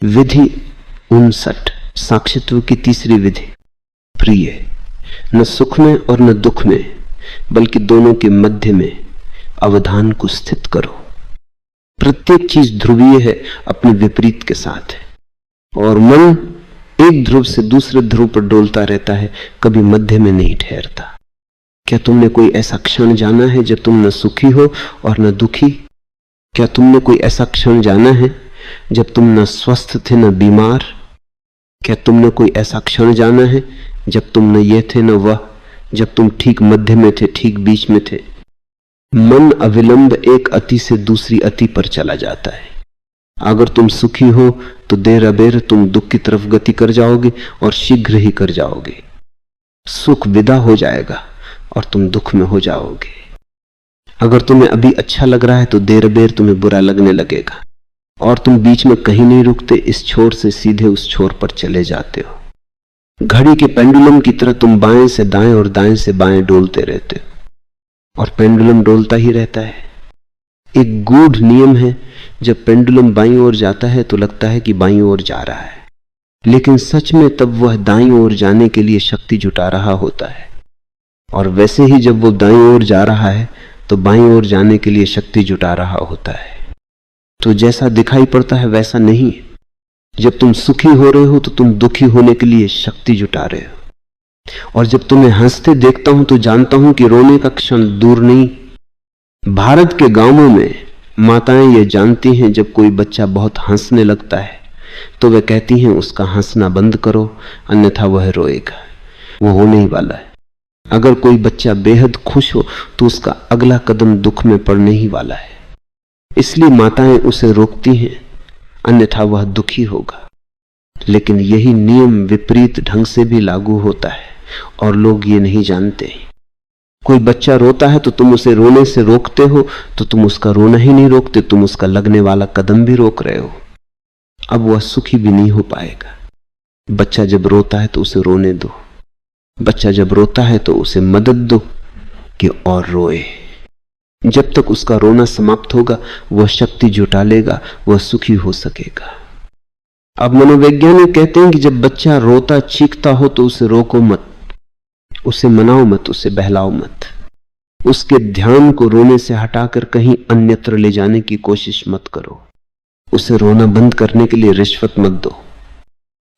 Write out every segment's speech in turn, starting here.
विधि 59 साक्षित्व की तीसरी विधि। प्रिय, न सुख में और न दुख में बल्कि दोनों के मध्य में अवधान को स्थित करो। प्रत्येक चीज ध्रुवीय है, अपने विपरीत के साथ है, और मन एक ध्रुव से दूसरे ध्रुव पर डोलता रहता है, कभी मध्य में नहीं ठहरता। क्या तुमने कोई ऐसा क्षण जाना है जब तुम न सुखी हो और न दुखी? क्या तुमने कोई ऐसा क्षण जाना है जब तुम न स्वस्थ थे न बीमार? क्या तुमने कोई ऐसा क्षण जाना है जब तुम न ये थे न वह, जब तुम ठीक मध्य में थे, ठीक बीच में थे? मन अविलंब एक अति से दूसरी अति पर चला जाता है। अगर तुम सुखी हो तो देर अबेर तुम दुख की तरफ गति कर जाओगे और शीघ्र ही कर जाओगे। सुख विदा हो जाएगा और तुम दुख में हो जाओगे। अगर तुम्हें अभी अच्छा लग रहा है तो देर अबेर तुम्हें बुरा लगने लगेगा और तुम बीच में कहीं नहीं रुकते, इस छोर से सीधे उस छोर पर चले जाते हो। घड़ी के पेंडुलम की तरह तुम बाएं से दाएं और दाएं से बाएं डोलते रहते हो और पेंडुलम डोलता ही रहता है। एक गूढ़ नियम है, जब पेंडुलम बाईं ओर जाता है तो लगता है कि बाईं ओर जा रहा है, लेकिन सच में तब वह दाईं ओर जाने के लिए शक्ति जुटा रहा होता है। और वैसे ही जब वो दाईं ओर जा रहा है तो बाईं ओर जाने के लिए शक्ति जुटा रहा होता है। तो जैसा दिखाई पड़ता है वैसा नहीं। जब तुम सुखी हो रहे हो तो तुम दुखी होने के लिए शक्ति जुटा रहे हो, और जब तुम्हें हंसते देखता हूं तो जानता हूं कि रोने का क्षण दूर नहीं। भारत के गांवों में माताएं ये जानती हैं, जब कोई बच्चा बहुत हंसने लगता है तो वे कहती हैं उसका हंसना बंद करो, अन्यथा वह रोएगा, वो होने ही वाला है। अगर कोई बच्चा बेहद खुश हो तो उसका अगला कदम दुख में पड़ने ही वाला है, इसलिए माताएं उसे रोकती हैं, अन्यथा वह दुखी होगा। लेकिन यही नियम विपरीत ढंग से भी लागू होता है और लोग ये नहीं जानते। कोई बच्चा रोता है तो तुम उसे रोने से रोकते हो, तो तुम उसका रोना ही नहीं रोकते, तुम उसका लगने वाला कदम भी रोक रहे हो। अब वह सुखी भी नहीं हो पाएगा। बच्चा जब रोता है तो उसे रोने दो, बच्चा जब रोता है तो उसे मदद दो कि और रोए। जब तक उसका रोना समाप्त होगा वह शक्ति जुटा लेगा, वह सुखी हो सकेगा। अब मनोवैज्ञानिक कहते हैं कि जब बच्चा रोता चीखता हो तो उसे रोको मत, उसे मनाओ मत, उसे बहलाओ मत, उसके ध्यान को रोने से हटाकर कहीं अन्यत्र ले जाने की कोशिश मत करो। उसे रोना बंद करने के लिए रिश्वत मत दो,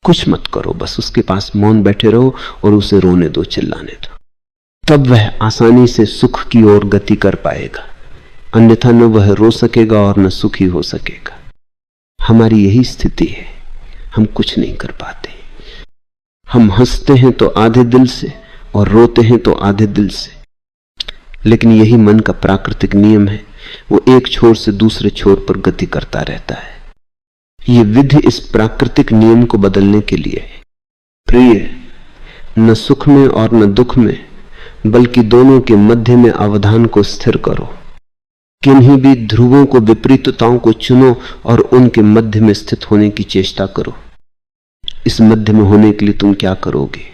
कुछ मत करो, बस उसके पास मौन बैठे रहो और उसे रोने दो, चिल्लाने दो। तब वह आसानी से सुख की ओर गति कर पाएगा, अन्यथा न वह रो सकेगा और न सुखी हो सकेगा। हमारी यही स्थिति है, हम कुछ नहीं कर पाते। हम हंसते हैं तो आधे दिल से और रोते हैं तो आधे दिल से। लेकिन यही मन का प्राकृतिक नियम है, वो एक छोर से दूसरे छोर पर गति करता रहता है। ये विधि इस प्राकृतिक नियम को बदलने के लिए है। प्रिय, न सुख में और न दुख में बल्कि दोनों के मध्य में अवधान को स्थिर करो। किन्हीं भी ध्रुवों को, विपरीतताओं को चुनो और उनके मध्य में स्थित होने की चेष्टा करो। इस मध्य में होने के लिए तुम क्या करोगे?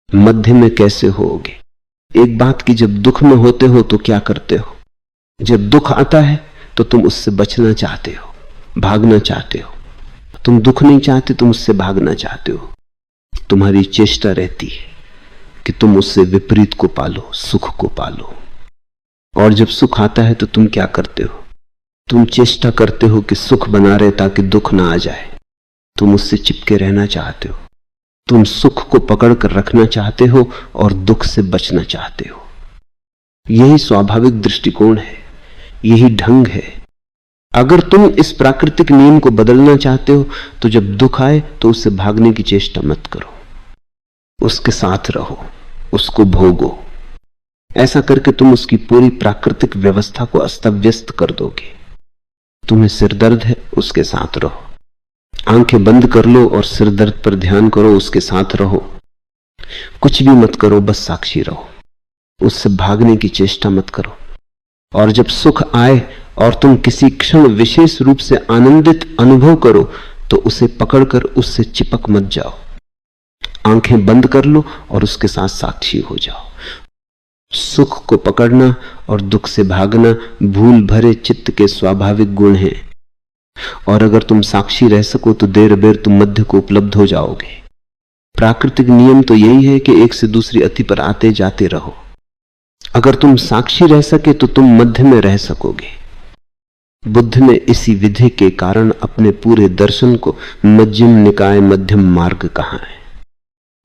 मध्य में कैसे होगे? एक बात की, जब दुख में होते हो तो क्या करते हो? जब दुख आता है तो तुम उससे बचना चाहते हो, भागना चाहते हो। तुम दुख नहीं चाहते, तुम उससे भागना चाहते हो। तुम्हारी चेष्टा रहती है कि तुम उससे विपरीत को पालो, सुख को पालो। और जब सुख आता है तो तुम क्या करते हो? तुम चेष्टा करते हो कि सुख बना रहे ताकि दुख ना आ जाए। तुम उससे चिपके रहना चाहते हो, तुम सुख को पकड़ कर रखना चाहते हो और दुख से बचना चाहते हो। यही स्वाभाविक दृष्टिकोण है, यही ढंग है। अगर तुम इस प्राकृतिक नियम को बदलना चाहते हो तो जब दुख आए तो उससे भागने की चेष्टा मत करो, उसके साथ रहो, उसको भोगो। ऐसा करके तुम उसकी पूरी प्राकृतिक व्यवस्था को अस्त व्यस्त कर दोगे। तुम्हें सिर दर्द है, उसके साथ रहो, आंखें बंद कर लो और सिर दर्द पर ध्यान करो, उसके साथ रहो। कुछ भी मत करो, बस साक्षी रहो, उससे भागने की चेष्टा मत करो। और जब सुख आए और तुम किसी क्षण विशेष रूप से आनंदित अनुभव करो तो उसे पकड़कर उससे चिपक मत जाओ, आंखें बंद कर लो और उसके साथ साक्षी हो जाओ। सुख को पकड़ना और दुख से भागना भूल भरे चित्त के स्वाभाविक गुण हैं। और अगर तुम साक्षी रह सको तो देर बेर तुम मध्य को उपलब्ध हो जाओगे। प्राकृतिक नियम तो यही है कि एक से दूसरी अति पर आते जाते रहो। अगर तुम साक्षी रह सके तो तुम मध्य में रह सकोगे। बुद्ध ने इसी विधि के कारण अपने पूरे दर्शन को मध्यम निकाय मध्यम मार्ग कहा है।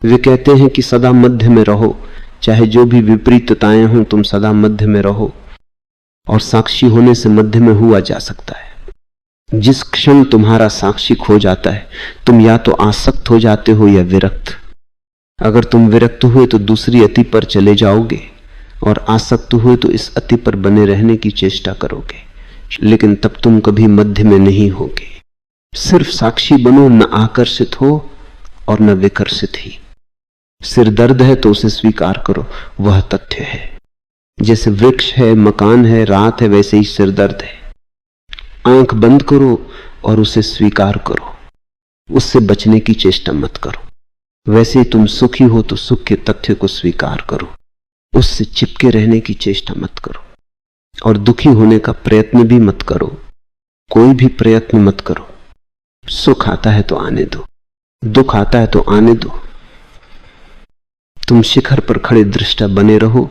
वे कहते हैं कि सदा मध्य में रहो, चाहे जो भी विपरीतताएं हों तुम सदा मध्य में रहो। और साक्षी होने से मध्य में हुआ जा सकता है। जिस क्षण तुम्हारा साक्षी खो जाता है तुम या तो आसक्त हो जाते हो या विरक्त। अगर तुम विरक्त हुए तो दूसरी अति पर चले जाओगे और आसक्त हुए तो इस अति पर बने रहने की चेष्टा करोगे, लेकिन तब तुम कभी मध्य में नहीं होगे। सिर्फ साक्षी बनो, न आकर्षित हो और न विकर्षित ही। सिर दर्द है तो उसे स्वीकार करो, वह तथ्य है। जैसे वृक्ष है, मकान है, रात है, वैसे ही सिर दर्द है। आंख बंद करो और उसे स्वीकार करो, उससे बचने की चेष्टा मत करो। वैसे ही तुम सुखी हो तो सुख के तथ्य को स्वीकार करो, उससे चिपके रहने की चेष्टा मत करो। और दुखी होने का प्रयत्न भी मत करो, कोई भी प्रयत्न मत करो। सुख आता है तो आने दो, दुख आता है तो आने दो। तुम शिखर पर खड़े दृष्टा बने रहो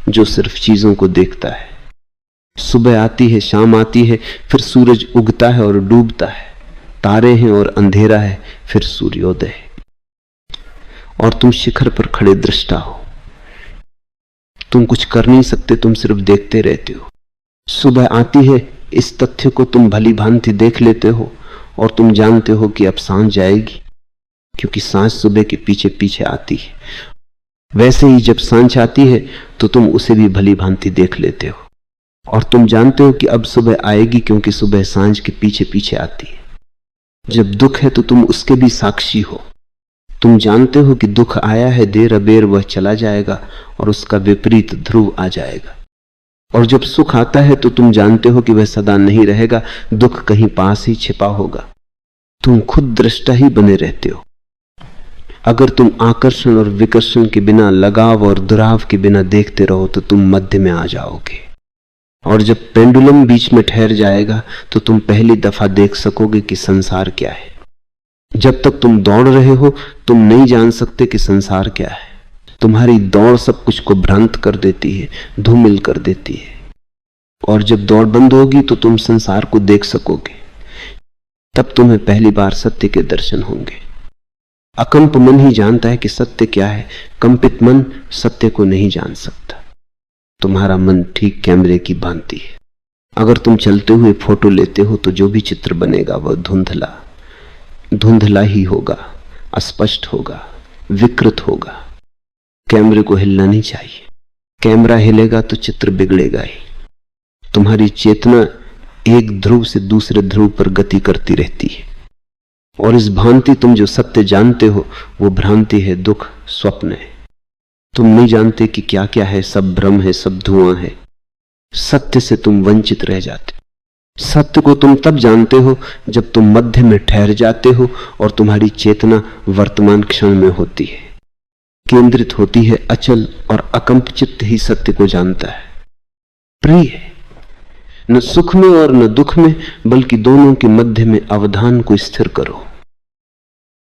जो सिर्फ चीजों को देखता है। सुबह आती है, शाम आती है, फिर सूरज उगता है और डूबता है, तारे हैं और अंधेरा है, फिर सूर्योदय है। और तुम शिखर पर खड़े दृष्टा हो, तुम कुछ कर नहीं सकते, तुम सिर्फ देखते रहते हो। सुबह आती है, इस तथ्य को तुम भली भांति देख लेते हो और तुम जानते हो कि अब सांझ जाएगी, क्योंकि सांझ सुबह के पीछे पीछे आती है। वैसे ही जब सांझ आती है तो तुम उसे भी भली भांति देख लेते हो और तुम जानते हो कि अब सुबह आएगी, क्योंकि सुबह सांझ के पीछे पीछे आती है। जब दुख है तो तुम उसके भी साक्षी हो। तुम जानते हो कि दुख आया है, देर अबेर वह चला जाएगा और उसका विपरीत ध्रुव आ जाएगा। और जब सुख आता है तो तुम जानते हो कि वह सदा नहीं रहेगा, दुख कहीं पास ही छिपा होगा। तुम खुद दृष्टा ही बने रहते हो। अगर तुम आकर्षण और विकर्षण के बिना, लगाव और दुराव के बिना देखते रहो तो तुम मध्य में आ जाओगे। और जब पेंडुलम बीच में ठहर जाएगा तो तुम पहली दफा देख सकोगे कि संसार क्या है। जब तक तुम दौड़ रहे हो तुम नहीं जान सकते कि संसार क्या है। तुम्हारी दौड़ सब कुछ को भ्रांत कर देती है, धूमिल कर देती है। और जब दौड़ बंद होगी तो तुम संसार को देख सकोगे। तब तुम्हें पहली बार सत्य के दर्शन होंगे। अकंप मन ही जानता है कि सत्य क्या है, कंपित मन सत्य को नहीं जान सकता। तुम्हारा मन ठीक कैमरे की भांति है। अगर तुम चलते हुए फोटो लेते हो तो जो भी चित्र बनेगा वह धुंधला ही होगा, अस्पष्ट होगा, विकृत होगा। कैमरे को हिलना नहीं चाहिए। कैमरा हिलेगा तो चित्र बिगड़ेगा ही। तुम्हारी चेतना एक ध्रुव से दूसरे ध्रुव पर गति करती रहती है। और इस भांति तुम जो सत्य जानते हो वो भ्रांति है, दुख, स्वप्न है। तुम नहीं जानते कि क्या क्या है, सब भ्रम है, सब धुआं है। सत्य से तुम वंचित रह जाते हो। सत्य को तुम तब जानते हो जब तुम मध्य में ठहर जाते हो और तुम्हारी चेतना वर्तमान क्षण में होती है, केंद्रित होती है। अचल और अकंप चित्त ही सत्य को जानता है। प्रिय, न सुख में और न दुख में, बल्कि दोनों के मध्य में अवधान को स्थिर करो।